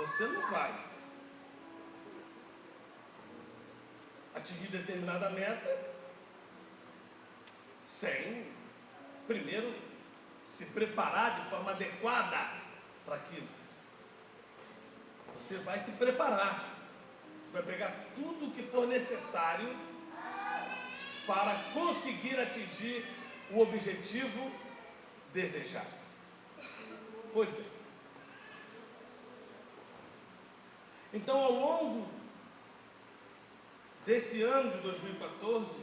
você não vai atingir determinada meta sem primeiro se preparar de forma adequada para aquilo. Você vai se preparar, você vai pegar tudo o que for necessário para conseguir atingir o objetivo desejado. Pois bem, então ao longo desse ano de 2014,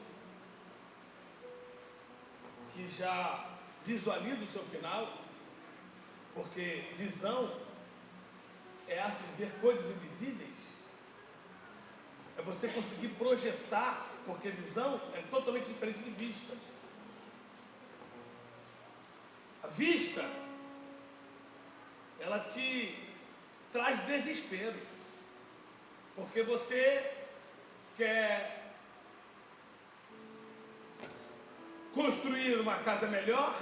que já visualiza o seu final, porque visão é a arte de ver coisas invisíveis, é você conseguir projetar, porque visão é totalmente diferente de vista. A vista, ela te traz desespero, porque você quer construir uma casa melhor,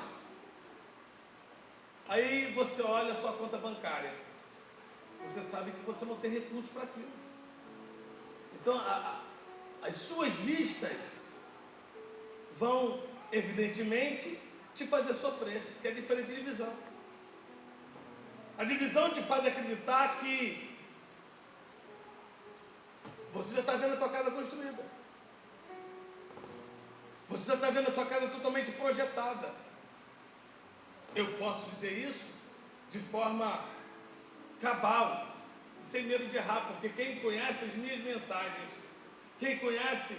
aí você olha a sua conta bancária, você sabe que você não tem recursos para aquilo. Então as suas vistas vão evidentemente te fazer sofrer, que é diferente de visão. A divisão te faz acreditar que você já está vendo a tua casa construída, você já está vendo a sua casa totalmente projetada. Eu posso dizer isso de forma cabal, sem medo de errar, porque quem conhece as minhas mensagens, quem conhece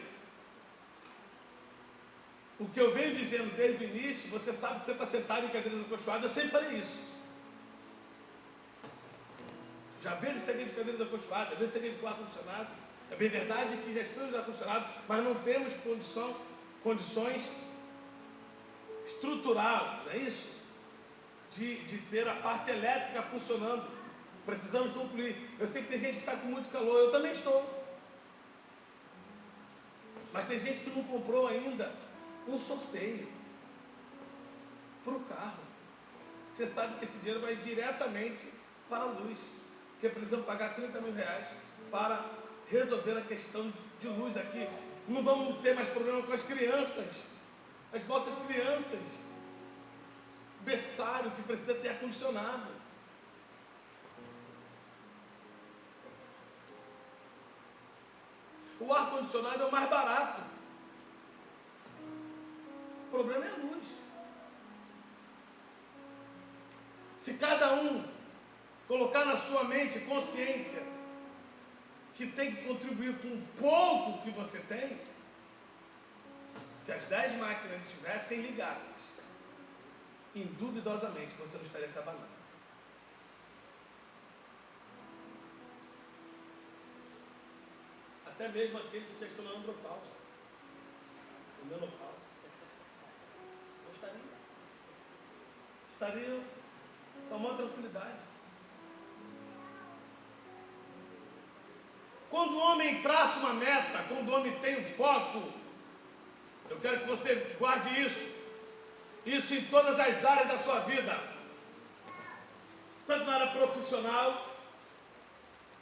o que eu venho dizendo desde o início, você sabe que você está sentado em cadeiras acolchoadas. Eu sempre falei isso. Já vejo seguinte de cadeiras acolchoadas, vejo seguinte com ar-condicionado. É bem verdade que já estamos ar-condicionado, mas não temos condições estrutural, não é isso? De ter a parte elétrica funcionando. Precisamos concluir. Eu sei que tem gente que está com muito calor, eu também estou. Mas tem gente que não comprou ainda um sorteio para o carro. Você sabe que esse dinheiro vai diretamente para a luz, porque precisamos pagar 30 mil reais para resolver a questão de luz aqui. Não vamos ter mais problema com as crianças, as nossas crianças, berçário que precisa ter ar-condicionado. O ar-condicionado é o mais barato. O problema é a luz. Se cada um colocar na sua mente consciência que tem que contribuir com um pouco que você tem, se as 10 máquinas estivessem ligadas, induvidosamente você não estaria se abalando. Até mesmo aqueles que já estão na andropausa, ou menopausa, não estariam com a maior tranquilidade. Quando o homem traça uma meta, quando o homem tem um foco, eu quero que você guarde isso em todas as áreas da sua vida, tanto na área profissional,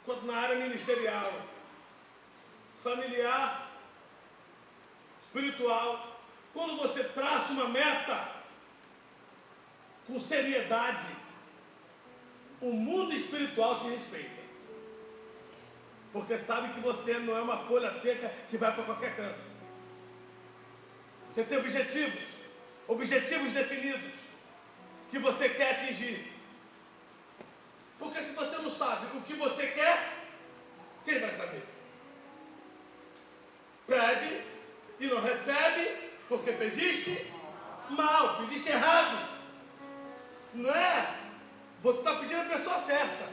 quanto na área ministerial, familiar, espiritual. Quando você traça uma meta com seriedade, o mundo espiritual te respeita, porque sabe que você não é uma folha seca que vai para qualquer canto. Você tem objetivos definidos que você quer atingir. Porque se você não sabe o que você quer, quem vai saber? Pede e não recebe porque pediste mal, pediste errado. Não é? Você está pedindo a pessoa certa,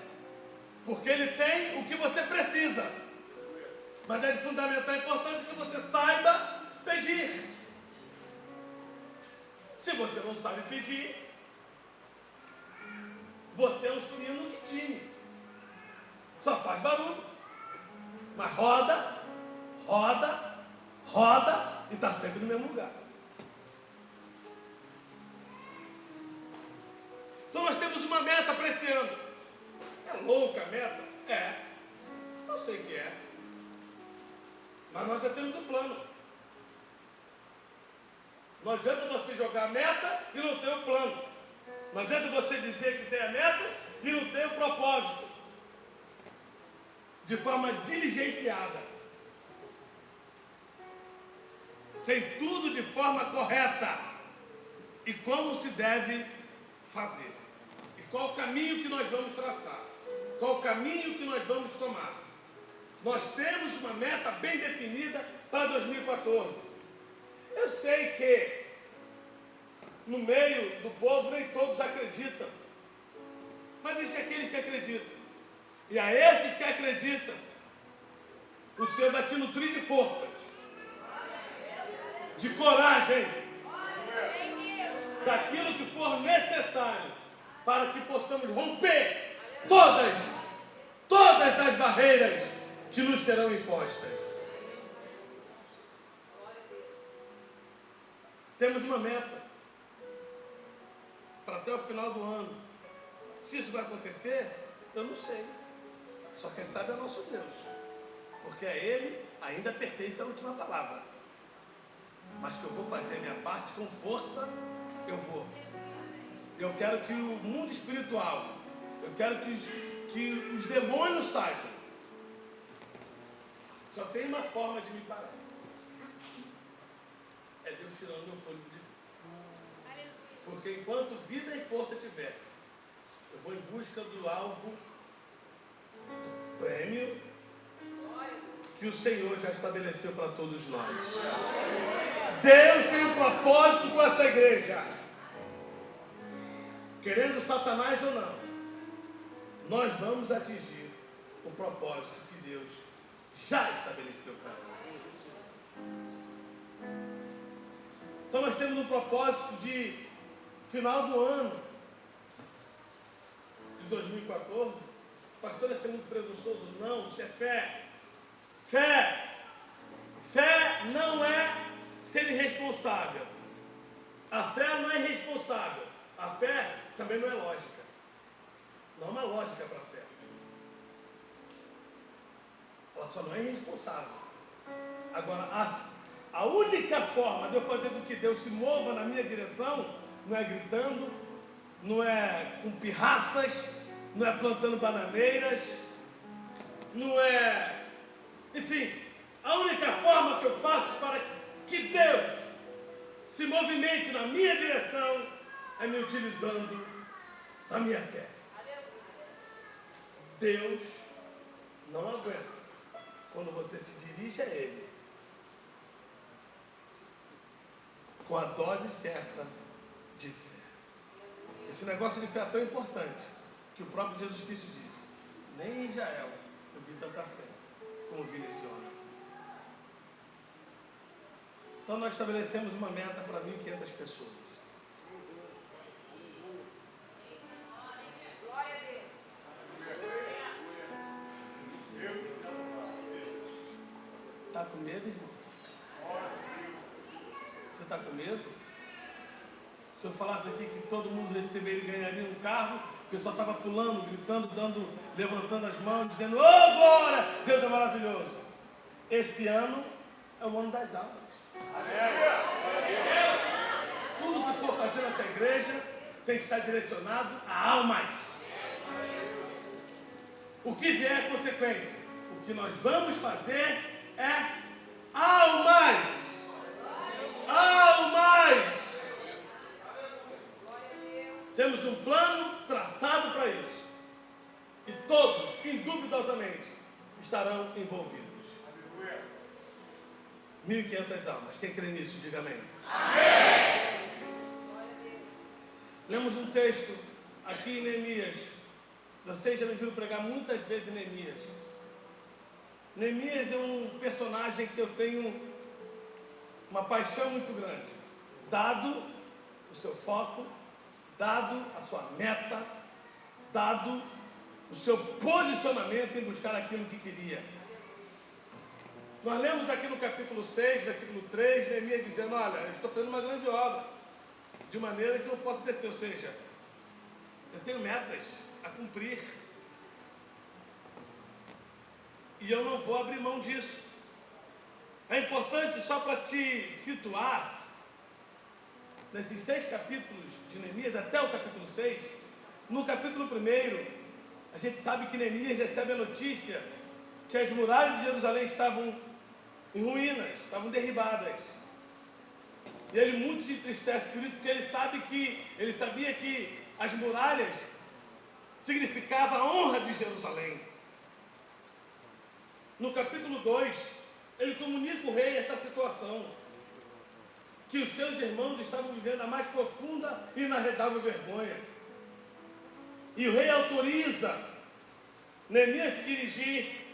porque ele tem o que você precisa. Mas é de fundamental importância que você saiba pedir. Se você não sabe pedir, você é um sino de time, só faz barulho, mas roda e está sempre no mesmo lugar. Então nós temos uma meta para esse ano. É louca a meta, É, eu sei que é. Mas nós já temos um plano. Não adianta você jogar a meta e não ter o plano. Não adianta você dizer que tem a meta e não ter o propósito. De forma diligenciada. Tem tudo de forma correta. E como se deve fazer. E qual o caminho que nós vamos traçar. Qual o caminho que nós vamos tomar. Nós temos uma meta bem definida para 2014. Eu sei que no meio do povo nem todos acreditam. Mas existem aqueles que acreditam. E a esses que acreditam, o Senhor vai te nutrir de forças, de coragem, daquilo que for necessário para que possamos romper todas as barreiras que nos serão impostas. Temos uma meta para até o final do ano. Se isso vai acontecer, eu não sei. Só quem sabe é o nosso Deus. Porque a Ele ainda pertence a última palavra. Mas que eu vou fazer a minha parte com força, eu vou. Eu quero que o mundo espiritual, eu quero que os demônios saibam. Só tem uma forma de me parar. É Deus tirando meu fôlego de vida. Porque enquanto vida e força tiver, eu vou em busca do alvo, do prêmio que o Senhor já estabeleceu para todos nós. Deus tem um propósito com essa igreja. Querendo Satanás ou não, nós vamos atingir o propósito que Deus já estabeleceu para nós. Então nós temos um propósito de final do ano de 2014. Pastor, esse é muito presunçoso. Não, isso é fé. Fé não é ser irresponsável. A fé não é irresponsável. A fé também não é lógica. Não há uma lógica para a fé. Ela só não é irresponsável. Agora, a única forma de eu fazer com que Deus se mova na minha direção não é gritando, não é com pirraças, não é plantando bananeiras, não é... Enfim, a única forma que eu faço para que Deus se movimente na minha direção é me utilizando da minha fé. Deus não aguenta quando você se dirige a Ele com a dose certa de fé. Esse negócio de fé é tão importante que o próprio Jesus Cristo disse: nem em Israel eu vi tanta fé como vi nesse homem aqui. Então nós estabelecemos uma meta para 1.500 pessoas. Está com medo, irmão? Você está com medo? Se eu falasse aqui que todo mundo receberia e ganharia um carro, o pessoal estava pulando, gritando, levantando as mãos, dizendo: "Oh, glória! Deus é maravilhoso!" Esse ano é o ano das almas. Tudo que for fazer nessa igreja tem que estar direcionado a almas. O que vier é consequência. O que nós vamos fazer é almas. Almas. Temos um plano traçado para isso. E todos, induvidosamente, estarão envolvidos. 1.500 almas. Quem crê nisso, diga amém. Amém. Lemos um texto aqui em Neemias. Vocês já me viram pregar muitas vezes em Neemias. Neemias é um personagem que eu tenho uma paixão muito grande. Dado o seu foco, dado a sua meta, dado o seu posicionamento em buscar aquilo que queria. Nós lemos aqui no capítulo 6, versículo 3, Neemias dizendo: olha, eu estou fazendo uma grande obra, de maneira que não posso descer, ou seja, eu tenho metas a cumprir. E eu não vou abrir mão disso. É importante, só para te situar, nesses 6 capítulos de Neemias, até o capítulo 6, no capítulo 1, a gente sabe que Neemias recebe a notícia que as muralhas de Jerusalém estavam em ruínas, estavam derribadas. E ele muito se entristece por isso, porque ele sabia que as muralhas significavam a honra de Jerusalém. No capítulo 2, ele comunica ao rei essa situação, que os seus irmãos estavam vivendo a mais profunda e inarredável vergonha. E o rei autoriza Neemias a se dirigir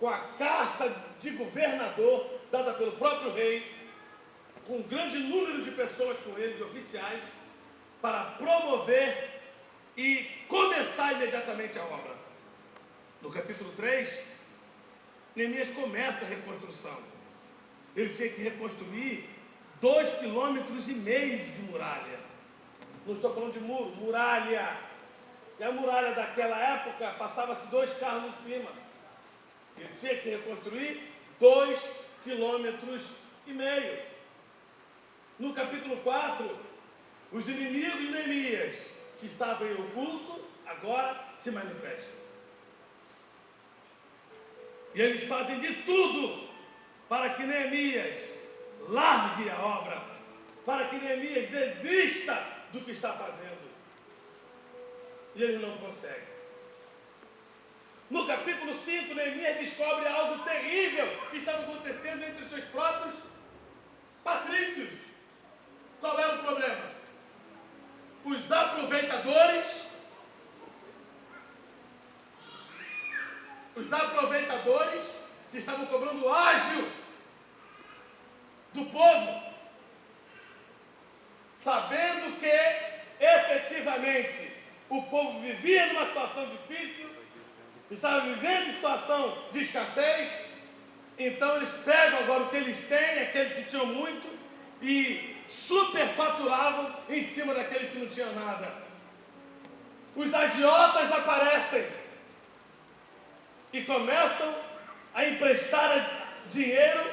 com a carta de governador, dada pelo próprio rei, com um grande número de pessoas com ele, de oficiais, para promover e começar imediatamente a obra. No capítulo 3, Neemias começa a reconstrução. Ele tinha que reconstruir 2,5 quilômetros de muralha. Não estou falando de muro, muralha. E a muralha daquela época passava-se 2 carros em cima. Ele tinha que reconstruir 2,5 quilômetros. No capítulo 4, os inimigos de Neemias, que estavam em oculto, agora se manifestam. E eles fazem de tudo para que Neemias largue a obra, para que Neemias desista do que está fazendo. E ele não consegue. No capítulo 5, Neemias descobre algo terrível que estava acontecendo entre os seus próprios patrícios. Qual era o problema? Os aproveitadores que estavam cobrando ágio do povo, sabendo que efetivamente o povo vivia numa situação difícil, estava vivendo situação de escassez. Então eles pegam agora o que eles têm, aqueles que tinham muito, e superfaturavam em cima daqueles que não tinham nada. Os agiotas aparecem e começam a emprestar dinheiro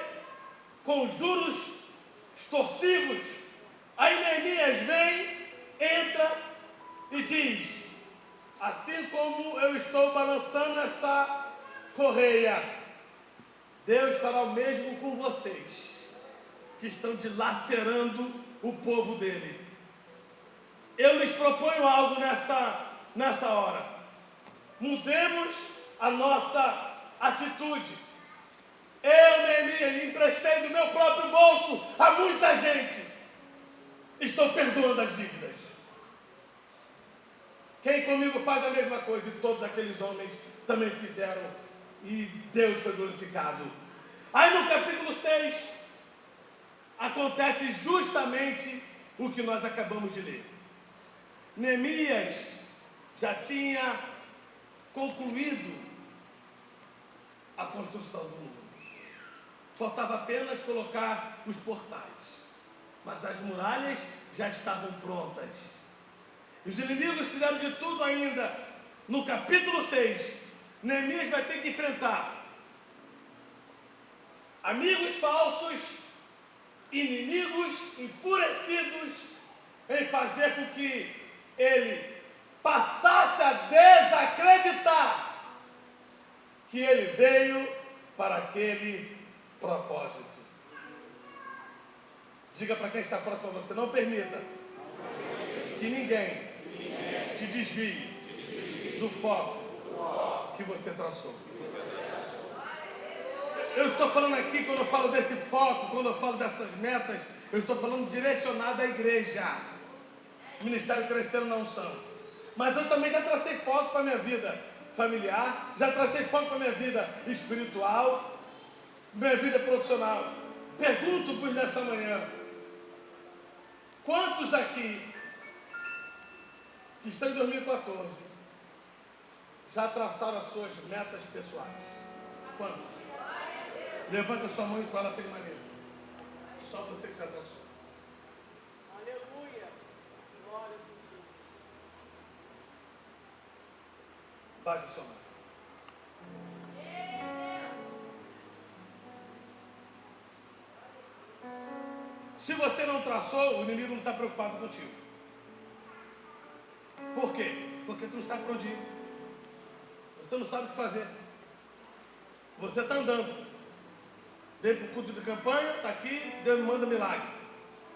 com juros extorsivos. Aí Neemias vem, entra e diz: assim como eu estou balançando essa correia, Deus fará o mesmo com vocês, que estão dilacerando o povo dele. Eu lhes proponho algo nessa hora. Mudemos a nossa atitude. Eu, Neemias, emprestei do meu próprio bolso a muita gente. Estou perdoando as dívidas. Quem comigo faz a mesma coisa? E todos aqueles homens também fizeram. E Deus foi glorificado. Aí no capítulo 6, acontece justamente o que nós acabamos de ler. Neemias já tinha concluído a construção do muro. Faltava apenas colocar os portais. Mas as muralhas já estavam prontas. E os inimigos fizeram de tudo ainda. No capítulo 6, Neemias vai ter que enfrentar amigos falsos, inimigos enfurecidos em fazer com que ele passasse a desacreditar que ele veio para aquele propósito. Diga para quem está próximo a você: não permita que ninguém te desvie do foco que você traçou. Eu estou falando aqui, quando eu falo desse foco, quando eu falo dessas metas, eu estou falando direcionado à igreja. Ministério Crescendo na Unção. Mas eu também já tracei foco para a minha vida familiar, já tracei foco para a minha vida espiritual, minha vida profissional. Pergunto-vos nessa manhã: quantos aqui que estão em 2014 já traçaram as suas metas pessoais? Quantos? Levanta a sua mão e que ela permaneça. Só você que já traçou. Aleluia. Glória a Deus. Bate a sua mão. Se você não traçou, o inimigo não está preocupado contigo. Por quê? Porque tu não sabe para onde ir. Você não sabe o que fazer. Você está andando. Vem para o culto de campanha, está aqui, Deus me manda milagre.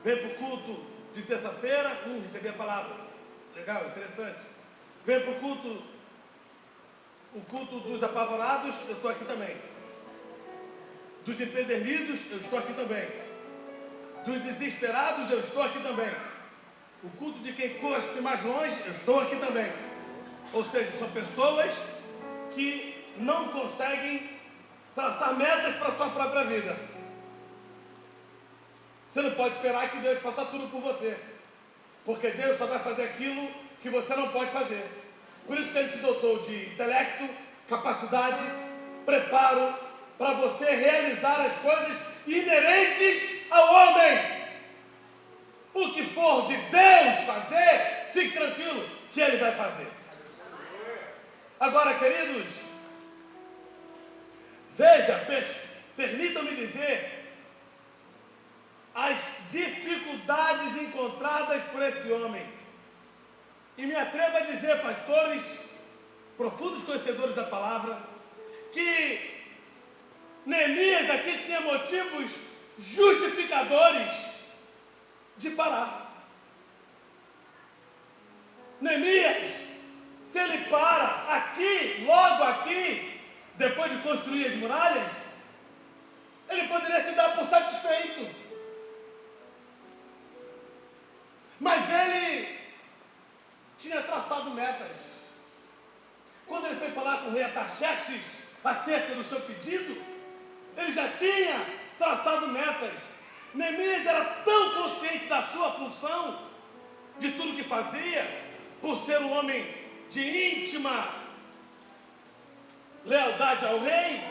Vem para o culto de terça-feira, recebi a palavra. Legal, interessante. Vem para o culto dos apavorados, eu estou aqui também. Dos empedernidos, eu estou aqui também. Dos desesperados, eu estou aqui também. O culto de quem cospe mais longe, eu estou aqui também. Ou seja, são pessoas que não conseguem traçar metas para a sua própria vida. Você não pode esperar que Deus faça tudo por você, porque Deus só vai fazer aquilo que você não pode fazer. Por isso que Ele te dotou de intelecto, capacidade, preparo para você realizar as coisas inerentes ao homem. O que for de Deus fazer, fique tranquilo que Ele vai fazer. Agora, queridos, veja, permitam-me dizer as dificuldades encontradas por esse homem. E me atrevo a dizer, pastores, profundos conhecedores da palavra, que Neemias aqui tinha motivos justificadores de parar. Neemias, se ele para aqui, logo aqui, depois de construir as muralhas, ele poderia se dar por satisfeito. Mas ele tinha traçado metas. Quando ele foi falar com o rei Artaxerxes acerca do seu pedido, ele já tinha traçado metas. Neemias era tão consciente da sua função, de tudo que fazia, por ser um homem de íntima lealdade ao rei,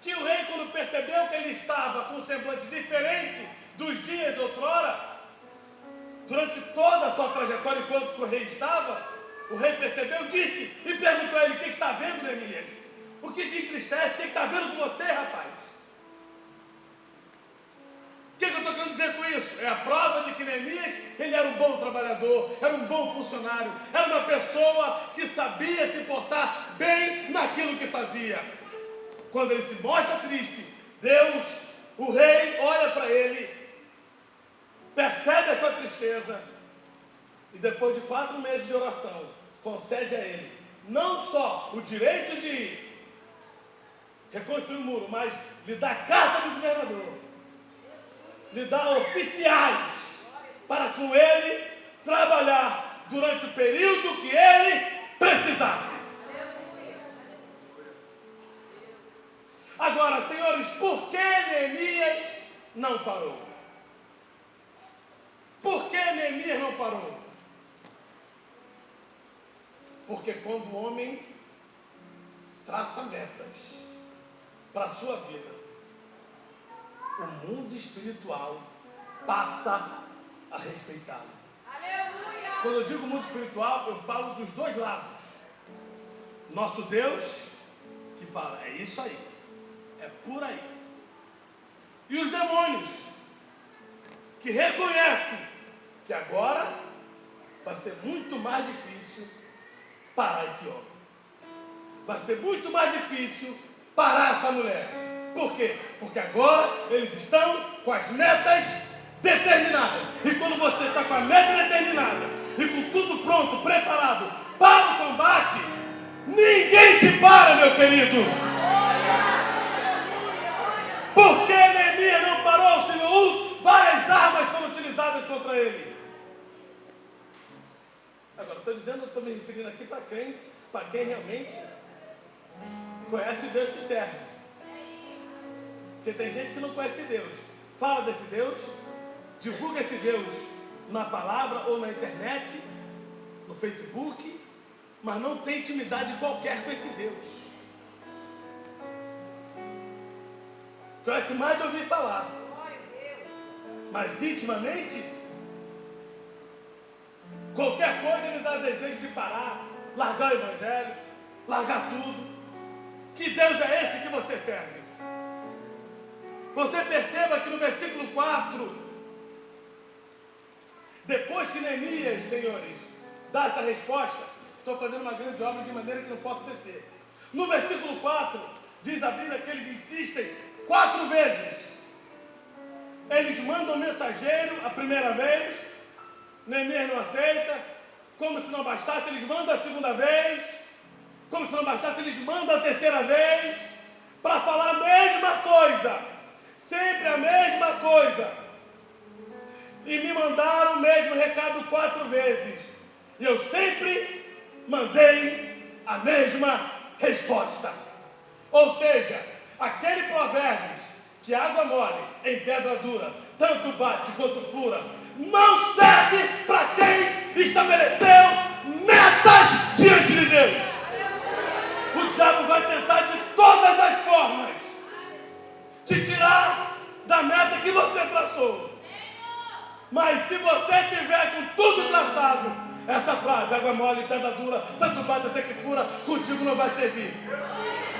que o rei, quando percebeu que ele estava com um semblante diferente dos dias outrora, durante toda a sua trajetória enquanto o rei estava, o rei percebeu, disse e perguntou a ele: o que está vendo, Neemias? O que te entristece? O que está vendo com você, rapaz? O que eu estou querendo dizer com isso? É a prova de que Neemias, ele era um bom trabalhador, era um bom funcionário, era uma pessoa que sabia se portar bem naquilo que fazia. Quando ele se mostra triste, Deus, o rei, olha para ele, percebe a sua tristeza e depois de 4 meses de oração, concede a ele não só o direito de reconstruir o muro, mas lhe dá carta do governador, lhe dá oficiais para com ele trabalhar durante o período que ele precisasse. Agora, senhores, por que Neemias não parou? Por que Neemias não parou? Porque quando o homem traça metas para a sua vida, o mundo espiritual passa a respeitá-lo. Aleluia! Quando eu digo mundo espiritual, eu falo dos dois lados. Nosso Deus, que fala, é isso aí, é por aí. E os demônios, que reconhecem que agora vai ser muito mais difícil parar esse homem. Vai ser muito mais difícil parar essa mulher. Por quê? Porque agora eles estão com as metas determinadas. E quando você está com a meta determinada e com tudo pronto, preparado para o combate, ninguém te para, meu querido. Por que Neemias não parou, Senhor? Várias armas foram utilizadas contra ele. Agora, estou me referindo aqui para quem realmente conhece o Deus que serve. Porque tem gente que não conhece Deus. Fala desse Deus, divulga esse Deus na palavra ou na internet, no Facebook, mas não tem intimidade qualquer com esse Deus. Conhece mais de ouvir falar, mas intimamente, qualquer coisa lhe dá desejo de parar, largar o evangelho, largar tudo. Que Deus é esse que você serve? Você perceba que no versículo 4, depois que Neemias, senhores, dá essa resposta, estou fazendo uma grande obra de maneira que não posso descer. No versículo 4, diz a Bíblia que eles insistem 4 vezes. Eles mandam mensageiro a primeira vez, Neemias não aceita, como se não bastasse, eles mandam a segunda vez, como se não bastasse, eles mandam a terceira vez, para falar a mesma coisa, sempre a mesma coisa. E me mandaram o mesmo recado 4 vezes. E eu sempre mandei a mesma resposta. Ou seja, aquele provérbio que água mole em pedra dura, tanto bate quanto fura, não serve para quem estabeleceu metas diante de Deus. O diabo vai tentar de todas as formas te tirar da meta que você traçou. Mas se você tiver com tudo traçado, essa frase, água mole, pedra dura, tanto bate até que fura, contigo não vai servir.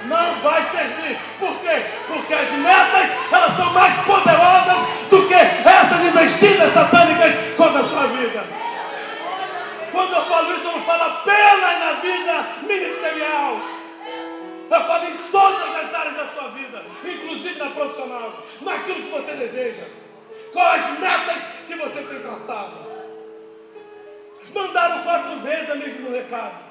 Não vai servir. Por quê? Porque as metas, elas são mais poderosas do que essas investidas satânicas contra a sua vida. Quando eu falo isso, eu não falo apenas na vida ministerial. Eu falo em todas as áreas da sua vida, inclusive na profissional, naquilo que você deseja. Quais as metas que você tem traçado? Mandaram 4 vezes o mesmo recado.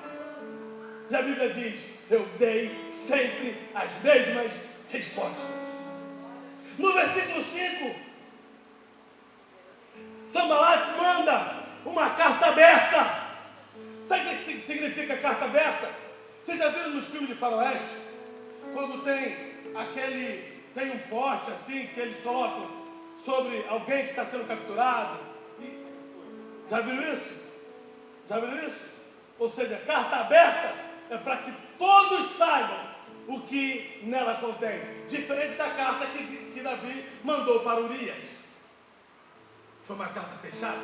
E a Bíblia diz, eu dei sempre as mesmas respostas. No versículo 5, Sanbalat manda uma carta aberta. Sabe o que significa carta aberta? Vocês já viram nos filmes de faroeste? Quando tem um poste assim que eles colocam sobre alguém que está sendo capturado. Já viram isso? Já viram isso? Ou seja, carta aberta é para que todos saibam o que nela contém. Diferente da carta que Davi mandou para Urias. Foi uma carta fechada.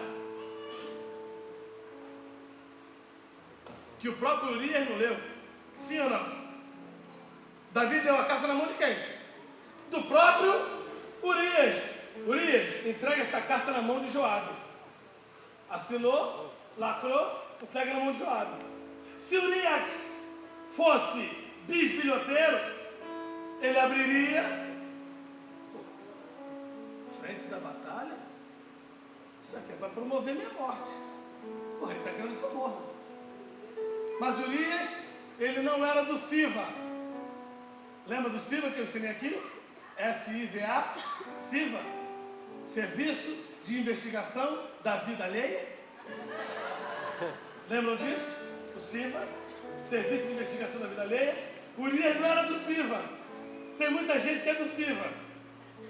Que o próprio Urias não leu. Sim ou não? Davi deu a carta na mão de quem? Do próprio Urias. Urias, entrega essa carta na mão de Joabe. Assinou, lacrou, entrega na mão de Joabe. Se Urias fosse bisbilhoteiro, ele abriria frente da batalha. Isso aqui é para promover minha morte. O rei está querendo que eu morra. Mas Urias, ele não era do SIVA. Lembra do SIVA que eu ensinei aqui? SIVA, SIVA, Serviço de Investigação da Vida Alheia. Lembram disso? O SIVA, Serviço de Investigação da Vida Alheia. Urias não era do SIVA. Tem muita gente que é do SIVA.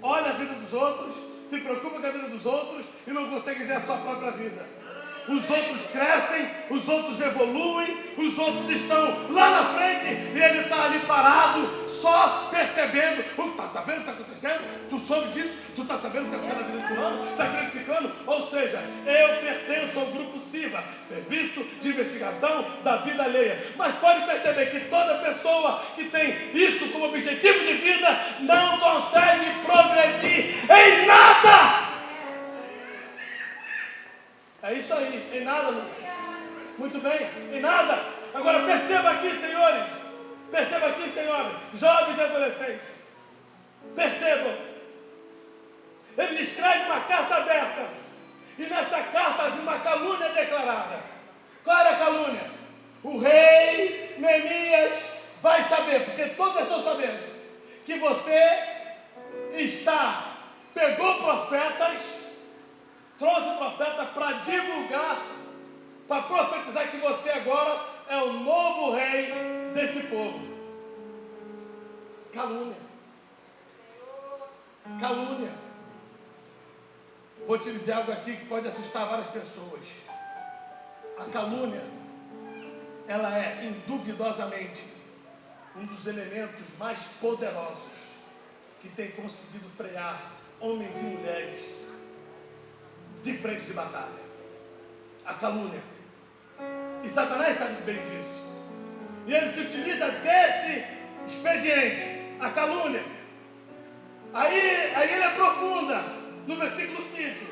Olha a vida dos outros, se preocupa com a vida dos outros e não consegue ver a sua própria vida. Os outros crescem, os outros evoluem, os outros estão lá na frente e ele está ali parado, só percebendo. Está sabendo o que está acontecendo? Tu soube disso? Tu está sabendo o que está acontecendo na vida de fulano? Está querendo ciclano? Ou seja, eu pertenço ao grupo SIVA, Serviço de Investigação da Vida Alheia. Mas pode perceber que toda pessoa que tem isso como objetivo de vida não consegue progredir em nada. É isso aí, em nada, Lucas. Muito bem, em nada. Agora perceba aqui, senhores. Perceba aqui, senhores, jovens e adolescentes. Percebam. Eles escrevem uma carta aberta. E nessa carta havia uma calúnia declarada. Qual era a calúnia? O rei Neemias vai saber, porque todos estão sabendo, que você pegou profetas, trouxe o profeta para divulgar, para profetizar que você agora é o novo rei desse povo. Calúnia. Calúnia. Vou te dizer algo aqui que pode assustar várias pessoas. A calúnia, ela é induvidosamente um dos elementos mais poderosos que tem conseguido frear homens e mulheres de frente de batalha. A calúnia. E Satanás sabe bem disso. E ele se utiliza desse expediente, a calúnia. Aí Aí ele aprofunda no versículo 5.